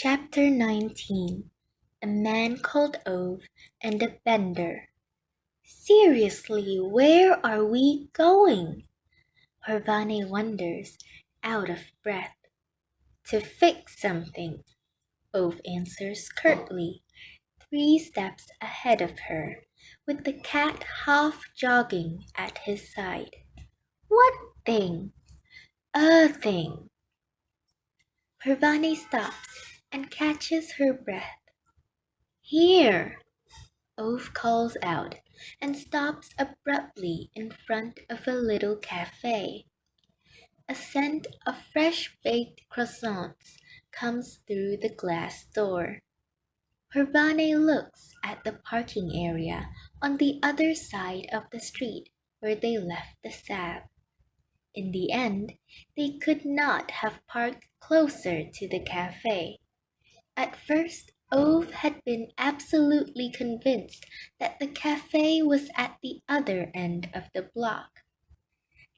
Chapter 19 A Man Called Ove and a Bender. Seriously, where are we going? Parvane wonders, out of breath. To fix something, Ove answers curtly, 3 steps ahead of her, with the cat half jogging at his side. What thing? A thing. Parvane stops and catches her breath. Here! Ove calls out and stops abruptly in front of a little cafe. A scent of fresh-baked croissants comes through the glass door. Parvane looks at the parking area on the other side of the street where they left the cab. In the end, they could not have parked closer to the cafe. At first, Ove had been absolutely convinced that the cafe was at the other end of the block.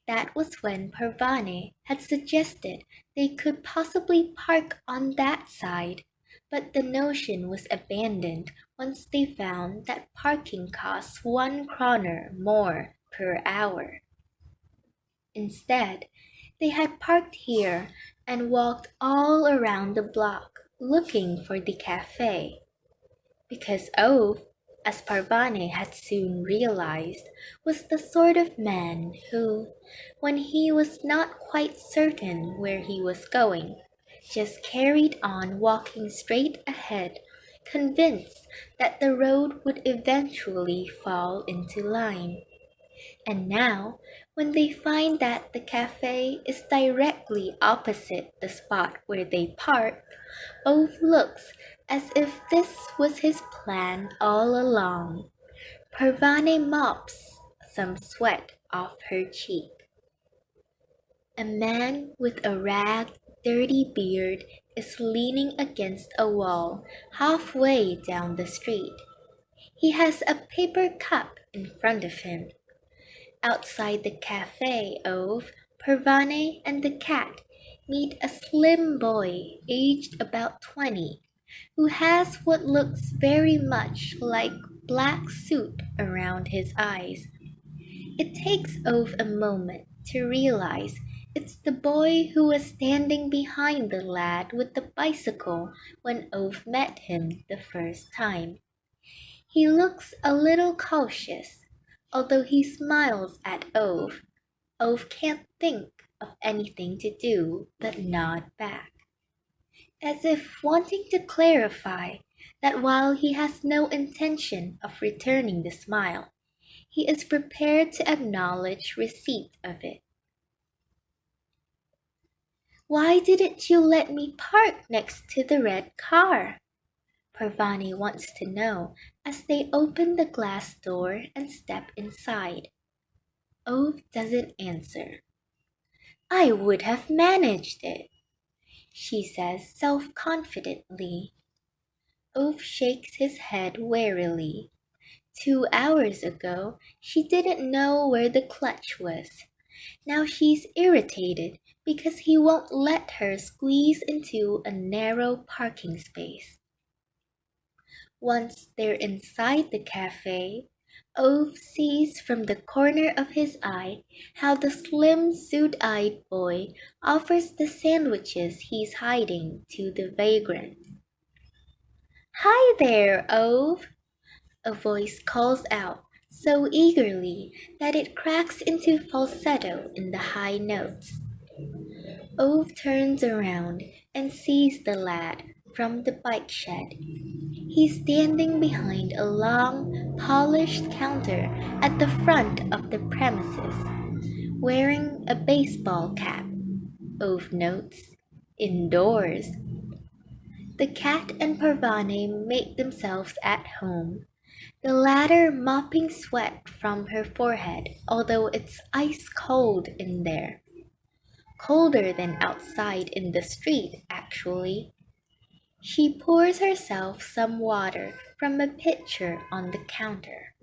That was when Parvane had suggested they could possibly park on that side, but the notion was abandoned once they found that parking costs 1 kroner more per hour. Instead, they had parked here and walked all around the block looking for the cafe. Because Ove, as Parvane had soon realized, was the sort of man who, when he was not quite certain where he was going, just carried on walking straight ahead, convinced that the road would eventually fall into line. And now, when they find that the cafe is directly opposite the spot where they parked, Ove looks as if this was his plan all along. Parvane mops some sweat off her cheek. A man with a ragged, dirty beard is leaning against a wall halfway down the street. He has a paper cup in front of him. Outside the cafe, Ove, Parvane, and the cat meet a slim boy aged about 20, who has what looks very much like black soot around his eyes. It takes Ove a moment to realize it's the boy who was standing behind the lad with the bicycle when Ove met him the first time. He looks a little cautious. Although he smiles at Ove, Ove can't think of anything to do but nod back, as if wanting to clarify that while he has no intention of returning the smile, he is prepared to acknowledge receipt of it. Why didn't you let me park next to the red car? Parvane wants to know as they open the glass door and step inside. Ove doesn't answer. I would have managed it, she says self-confidently. Ove shakes his head warily. 2 hours ago, she didn't know where the clutch was. Now she's irritated because he won't let her squeeze into a narrow parking space. Once they're inside the cafe, Ove sees from the corner of his eye how the slim, suit-eyed boy offers the sandwiches he's hiding to the vagrant. Hi there, Ove! A voice calls out so eagerly that it cracks into falsetto in the high notes. Ove turns around and sees the lad from the bike shed. He's standing behind a long, polished counter at the front of the premises, wearing a baseball cap. Ove notes, indoors. The cat and Parvane make themselves at home, the latter mopping sweat from her forehead, although it's ice cold in there. Colder than outside in the street, actually. She pours herself some water from a pitcher on the counter.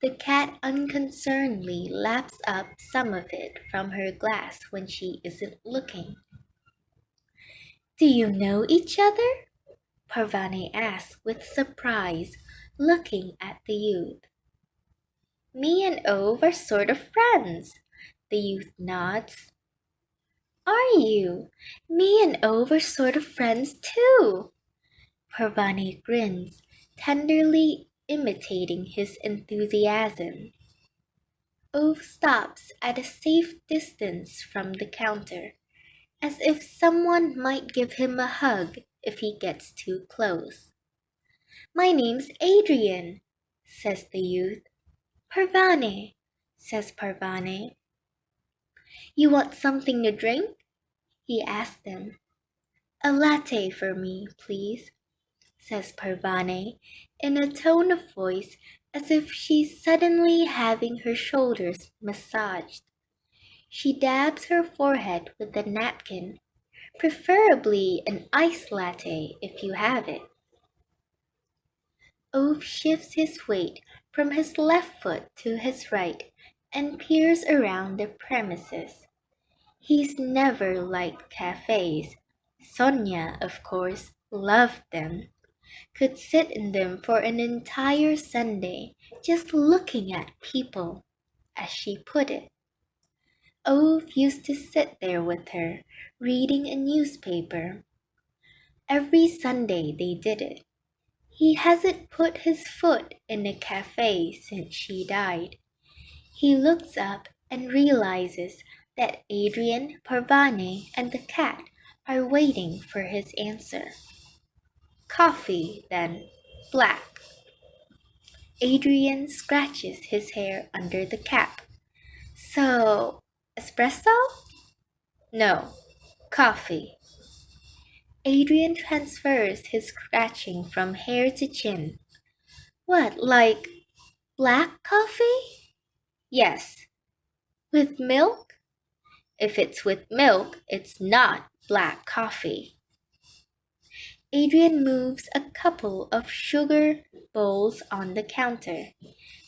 The cat unconcernedly laps up some of it from her glass when she isn't looking. Do you know each other? Parvane asks with surprise, looking at the youth. Me and Ove are sort of friends. The youth nods. Are you? Me and Ove are sort of friends too. Parvane grins, tenderly imitating his enthusiasm. Ove stops at a safe distance from the counter, as if someone might give him a hug if he gets too close. My name's Adrian, says the youth. Parvane, says Parvane. You want something to drink? He asked them. A latte for me, please, says Parvane, in a tone of voice as if she's suddenly having her shoulders massaged. She dabs her forehead with a napkin, preferably an iced latte if you have it. Ove shifts his weight from his left foot to his right and peers around the premises. He's never liked cafes. Sonia, of course, loved them. Could sit in them for an entire Sunday just looking at people, as she put it. Ove used to sit there with her, reading a newspaper. Every Sunday they did it. He hasn't put his foot in a cafe since she died. He looks up and realizes that Adrian, Parvane, and the cat are waiting for his answer. Coffee, then. Black. Adrian scratches his hair under the cap. So, espresso? No, coffee. Adrian transfers his scratching from hair to chin. What, like black coffee? Yes. With milk? If it's with milk, it's not black coffee. Adrian moves a couple of sugar bowls on the counter,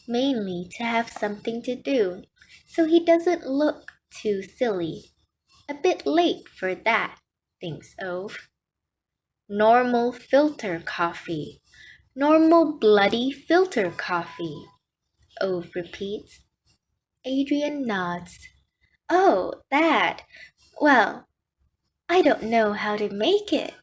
mainly to have something to do, so he doesn't look too silly. A bit late for that, thinks Ove. Normal filter coffee. Normal bloody filter coffee, Ove repeats. Adrian nods. Oh, that. Well, I don't know how to make it.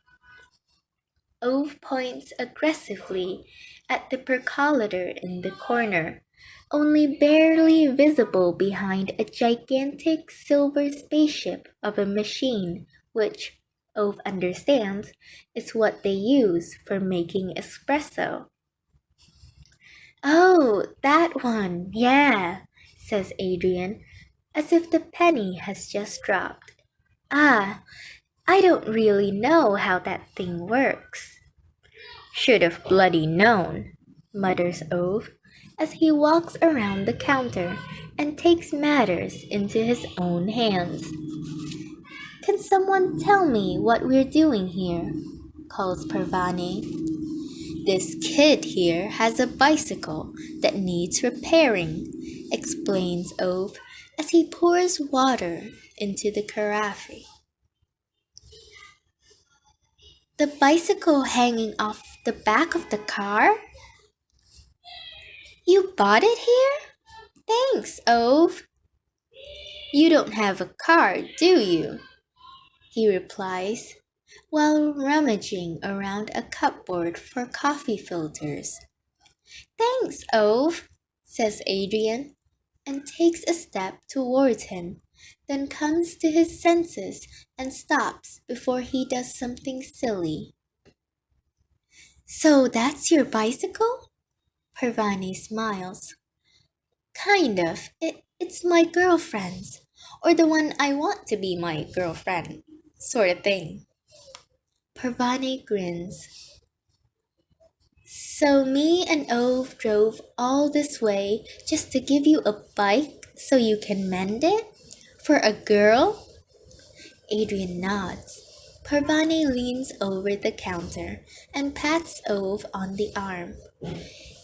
Ove points aggressively at the percolator in the corner, only barely visible behind a gigantic silver spaceship of a machine, which, Ove understands, is what they use for making espresso. Oh, that one, yeah, says Adrian, as if the penny has just dropped. Ah, I don't really know how that thing works. Should have bloody known, mutters Ove, as he walks around the counter and takes matters into his own hands. Can someone tell me what we're doing here? Calls Parvane. This kid here has a bicycle that needs repairing, explains Ove as he pours water into the carafe. The bicycle hanging off the back of the car? You bought it here? Thanks, Ove. You don't have a car, do you? He replies, while rummaging around a cupboard for coffee filters. Thanks, Ove, says Adrian, and takes a step towards him, then comes to his senses and stops before he does something silly. So that's your bicycle? Parvane smiles. Kind of. It's my girlfriend's, or the one I want to be my girlfriend, sort of thing. Parvane grins. So me and Ove drove all this way just to give you a bike so you can mend it? For a girl? Adrian nods. Parvane leans over the counter and pats Ove on the arm.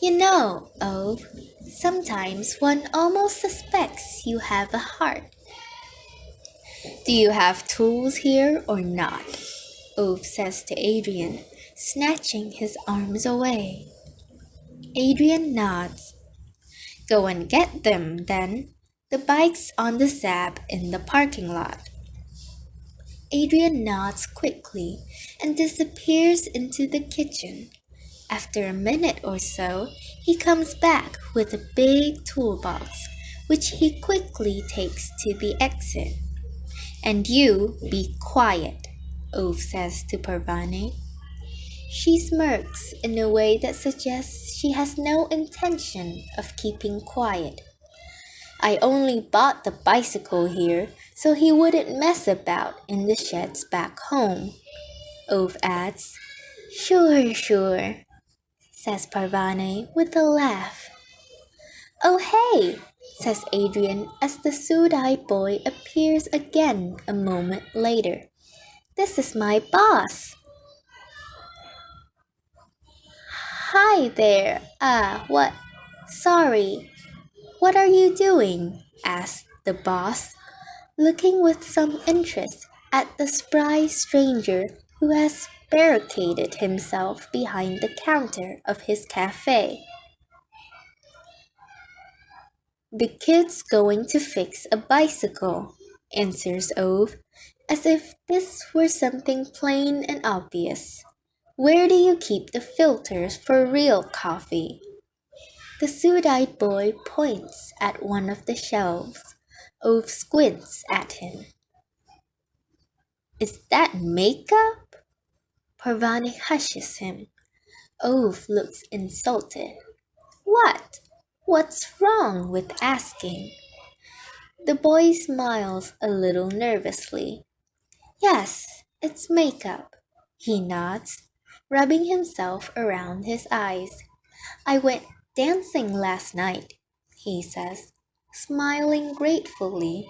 You know, Ove, sometimes one almost suspects you have a heart. Do you have tools here or not? Ove says to Adrian, snatching his arms away. Adrian nods. Go and get them, then. The bike's on the zap in the parking lot. Adrian nods quickly and disappears into the kitchen. After a minute or so, he comes back with a big toolbox, which he quickly takes to the exit. And you be quiet, Ove says to Parvane. She smirks in a way that suggests she has no intention of keeping quiet. I only bought the bicycle here so he wouldn't mess about in the sheds back home, Ove adds. Sure, sure, says Parvane with a laugh. Oh hey, says Adrian as the suit-eyed boy appears again a moment later. This is my boss. Hi there. What? Sorry. What are you doing? Asked the boss, looking with some interest at the spry stranger who has barricaded himself behind the counter of his cafe. The kid's going to fix a bicycle, answers Ove, as if this were something plain and obvious. Where do you keep the filters for real coffee? The suit-eyed boy points at one of the shelves. Ove squints at him. Is that makeup? Parvane hushes him. Ove looks insulted. What? What's wrong with asking? The boy smiles a little nervously. Yes, it's makeup. He nods, rubbing himself around his eyes. I went dancing last night, he says, smiling gratefully,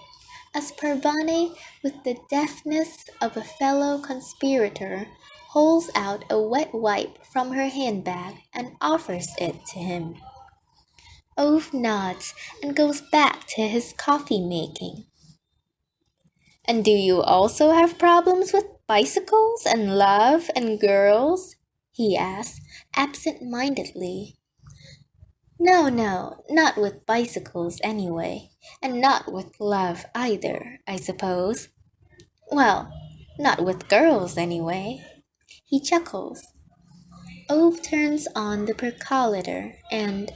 as Parvane, with the deftness of a fellow conspirator, holds out a wet wipe from her handbag and offers it to him. Ove nods and goes back to his coffee making. And do you also have problems with bicycles and love and girls? He asks, absent-mindedly. No, not with bicycles anyway, and not with love either, I suppose. Well, not with girls anyway. He chuckles. Ove turns on the percolator and,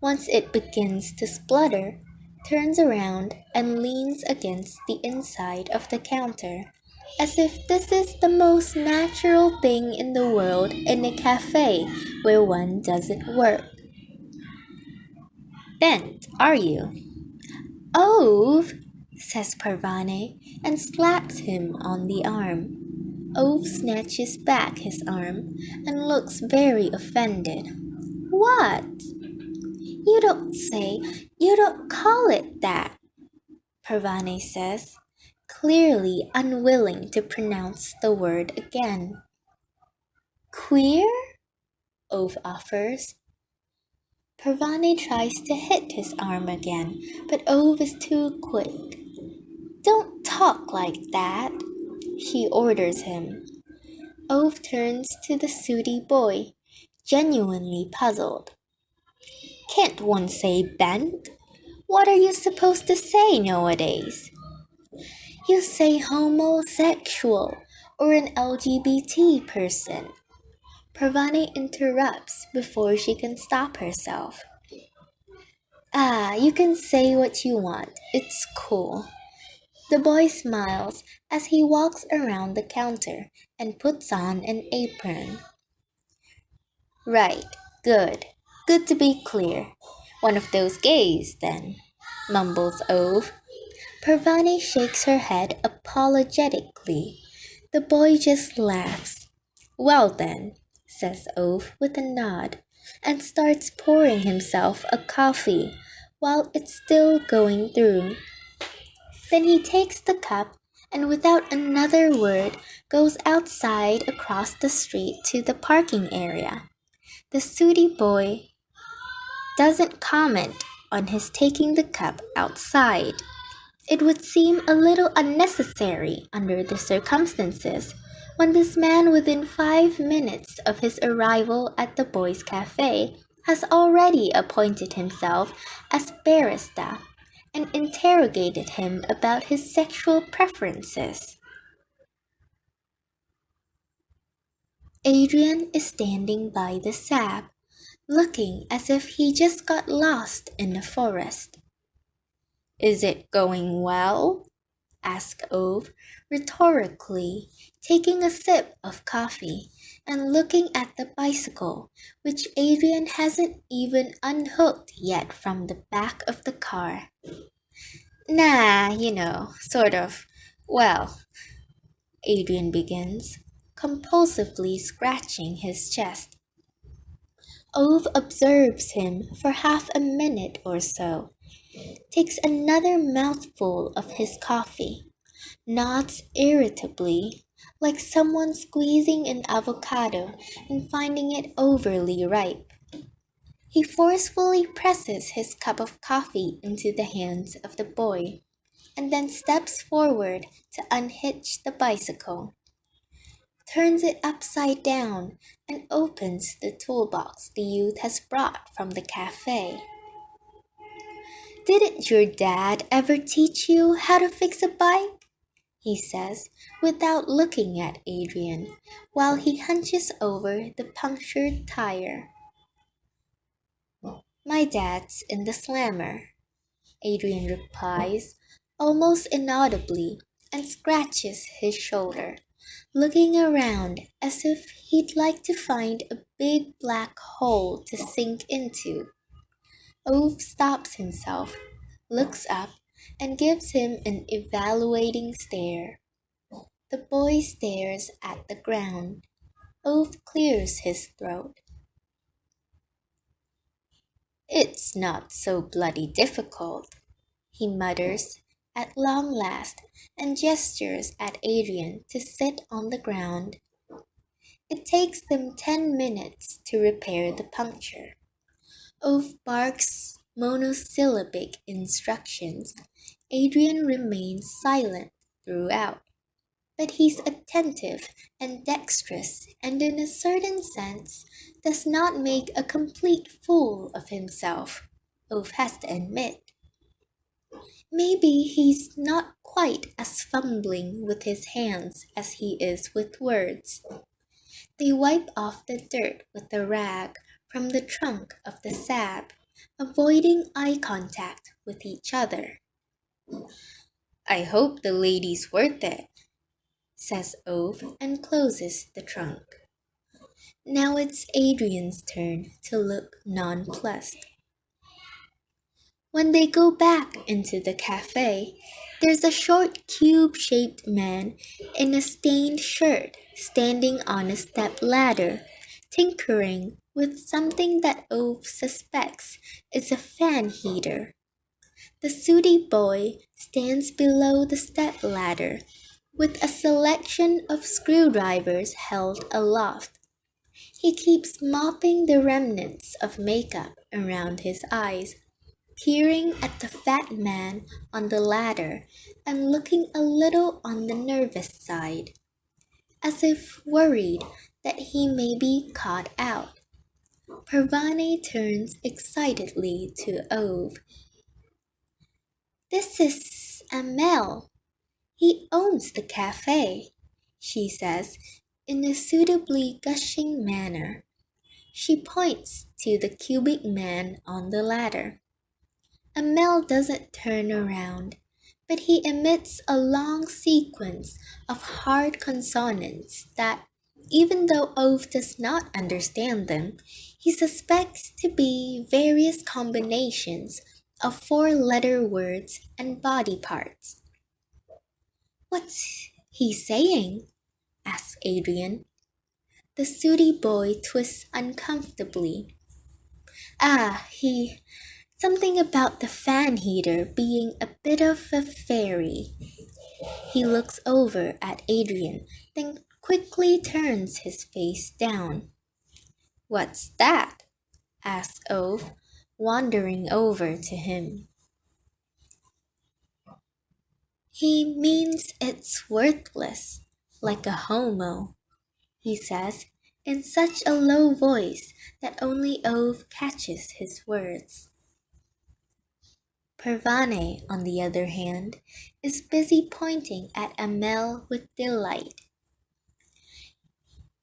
once it begins to splutter, turns around and leans against the inside of the counter, as if this is the most natural thing in the world in a cafe where one doesn't work. Bent, are you? Ove, says Parvane, and slaps him on the arm. Ove snatches back his arm and looks very offended. What? You don't call it that, Parvane says, clearly unwilling to pronounce the word again. Queer? Ove offers. Parvane tries to hit his arm again, but Ove is too quick. Don't talk like that, she orders him. Ove turns to the sooty boy, genuinely puzzled. Can't one say bent? What are you supposed to say nowadays? You say homosexual or an LGBT person. Parvane interrupts before she can stop herself. You can say what you want. It's cool. The boy smiles as he walks around the counter and puts on an apron. Right, good. Good to be clear. One of those gays, then, mumbles Ove. Parvane shakes her head apologetically. The boy just laughs. Well then, says Ove with a nod, and starts pouring himself a coffee while it's still going through. Then he takes the cup and without another word goes outside across the street to the parking area. The sooty boy doesn't comment on his taking the cup outside. It would seem a little unnecessary under the circumstances, when this man within 5 minutes of his arrival at the boys' cafe has already appointed himself as barista and interrogated him about his sexual preferences. Adrian is standing by the sap, looking as if he just got lost in the forest. Is it going well? Asked Ove rhetorically, taking a sip of coffee and looking at the bicycle, which Adrian hasn't even unhooked yet from the back of the car. Nah, sort of. Well, Adrian begins, compulsively scratching his chest. Ove observes him for half a minute or so, takes another mouthful of his coffee, nods irritably, like someone squeezing an avocado and finding it overly ripe. He forcefully presses his cup of coffee into the hands of the boy, and then steps forward to unhitch the bicycle, turns it upside down, and opens the toolbox the youth has brought from the cafe. Didn't your dad ever teach you how to fix a bike? He says, without looking at Adrian, while he hunches over the punctured tire. My dad's in the slammer, Adrian replies, almost inaudibly, and scratches his shoulder, looking around as if he'd like to find a big black hole to sink into. Ove stops himself, looks up, and gives him an evaluating stare. The boy stares at the ground. Ove clears his throat. It's not so bloody difficult, he mutters at long last and gestures at Adrian to sit on the ground. It takes them 10 minutes to repair the puncture. Ove barks monosyllabic instructions. Adrian remains silent throughout. But he's attentive and dexterous, and in a certain sense does not make a complete fool of himself, Ove has to admit. Maybe he's not quite as fumbling with his hands as he is with words. They wipe off the dirt with a rag from the trunk of the sap, avoiding eye contact with each other. I hope the lady's worth it, says Ove and closes the trunk. Now it's Adrian's turn to look nonplussed. When they go back into the cafe, there's a short cube-shaped man in a stained shirt standing on a step ladder, tinkering with something that Ove suspects is a fan heater. The sooty boy stands below the step ladder with a selection of screwdrivers held aloft. He keeps mopping the remnants of makeup around his eyes, peering at the fat man on the ladder and looking a little on the nervous side, as if worried that he may be caught out. Parvane turns excitedly to Ove. This is Amel. He owns the cafe, she says in a suitably gushing manner. She points to the cubic man on the ladder. Amel doesn't turn around, but he emits a long sequence of hard consonants that, even though Ove does not understand them, he suspects to be various combinations of four-letter words and body parts. What's he saying? Asks Adrian. The sooty boy twists uncomfortably. Something about the fan heater being a bit of a fairy. He looks over at Adrian, then quickly turns his face down. What's that? Asks Ove, wandering over to him. He means it's worthless, like a homo, he says in such a low voice that only Ove catches his words. Pervane, on the other hand, is busy pointing at Amel with delight.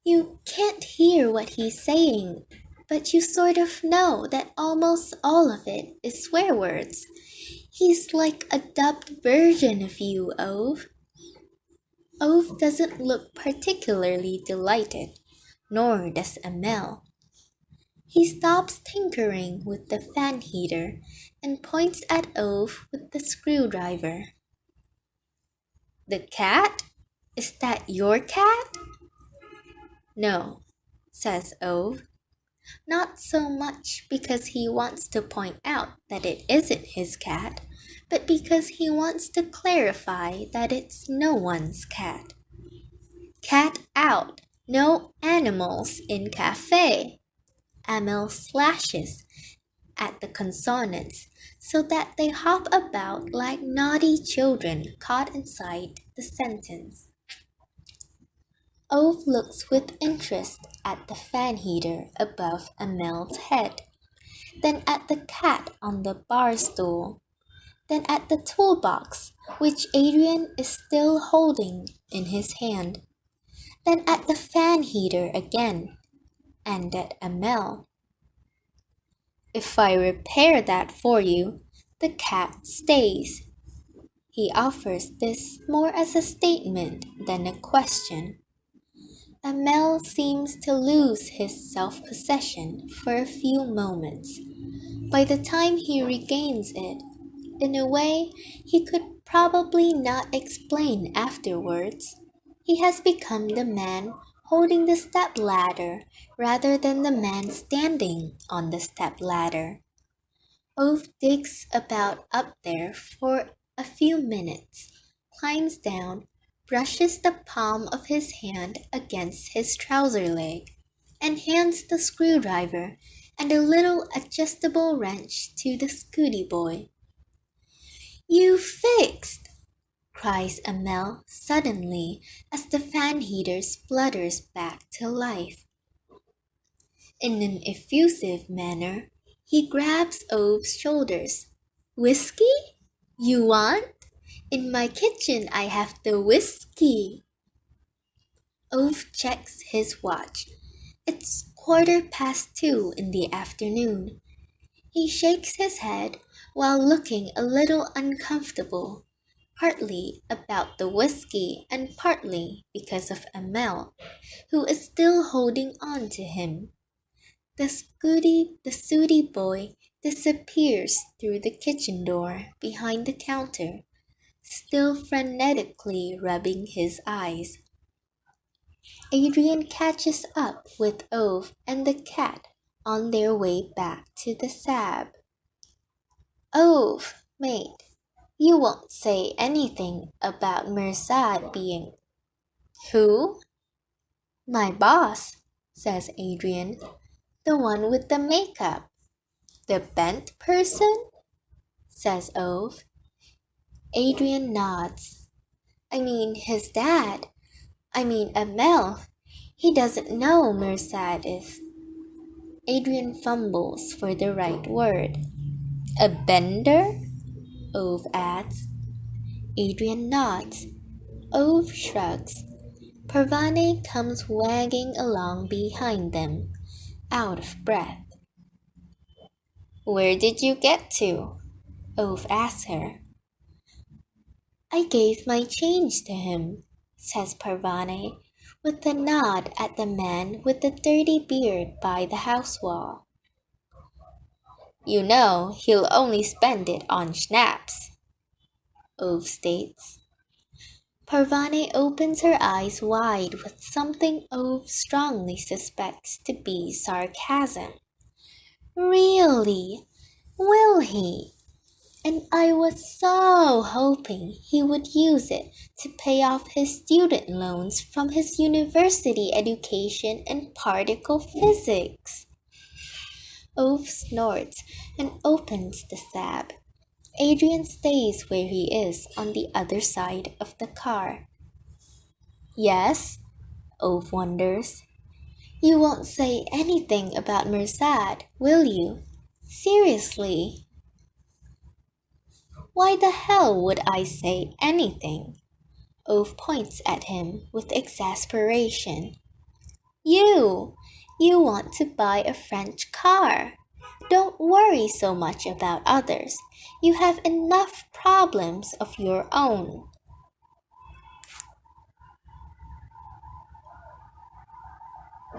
You can't hear what he's saying, but you sort of know that almost all of it is swear words. He's like a dubbed version of you, Ove. Ove doesn't look particularly delighted, nor does Amel. He stops tinkering with the fan heater and points at Ove with the screwdriver. The cat? Is that your cat? No, says Ove. Not so much because he wants to point out that it isn't his cat, but because he wants to clarify that it's no one's cat. Cat out. No animals in cafe. Amel slashes at the consonants so that they hop about like naughty children caught inside the sentence. Ove looks with interest at the fan heater above Amel's head, then at the cat on the bar stool, then at the toolbox, which Adrian is still holding in his hand, then at the fan heater again, and at Amel. If I repair that for you, the cat stays. He offers this more as a statement than a question. Amel seems to lose his self-possession for a few moments. By the time he regains it, in a way he could probably not explain afterwards, he has become the man holding the step ladder rather than the man standing on the step ladder. Ove digs about up there for a few minutes, climbs down, brushes the palm of his hand against his trouser leg, and hands the screwdriver and a little adjustable wrench to the Scooty boy. You fixed! Cries Amel suddenly as the fan heater splutters back to life. In an effusive manner, he grabs Ove's shoulders. Whiskey? You want? In my kitchen I have the whiskey. Ove checks his watch. It's 2:15 in the afternoon. He shakes his head while looking a little uncomfortable, partly about the whiskey and partly because of Amel, who is still holding on to him. The sooty boy disappears through the kitchen door behind the counter, still frenetically rubbing his eyes. Adrian catches up with Ove and the cat on their way back to the Sab. Ove, mate, you won't say anything about Mirzad being... Who? My boss, says Adrian, the one with the makeup. The bent person? Says Ove. Adrian nods. I mean his dad. Amel. He doesn't know Mirzad is... Adrian fumbles for the right word. A bender? Ove adds. Adrian nods. Ove shrugs. Pervane comes wagging along behind them, out of breath. Where did you get to? Ove asks her. I gave my change to him, says Pervane, with a nod at the man with the dirty beard by the house wall. You know he'll only spend it on schnapps, Ove states. Pervane opens her eyes wide with something Ove strongly suspects to be sarcasm. Really? Will he? And I was so hoping he would use it to pay off his student loans from his university education in particle physics. Ove snorts and opens the Sab. Adrian stays where he is on the other side of the car. Yes, Ove wonders. You won't say anything about Mirzad, will you? Seriously, why the hell would I say anything? Ove points at him with exasperation. You! You want to buy a French car. Don't worry so much about others. You have enough problems of your own.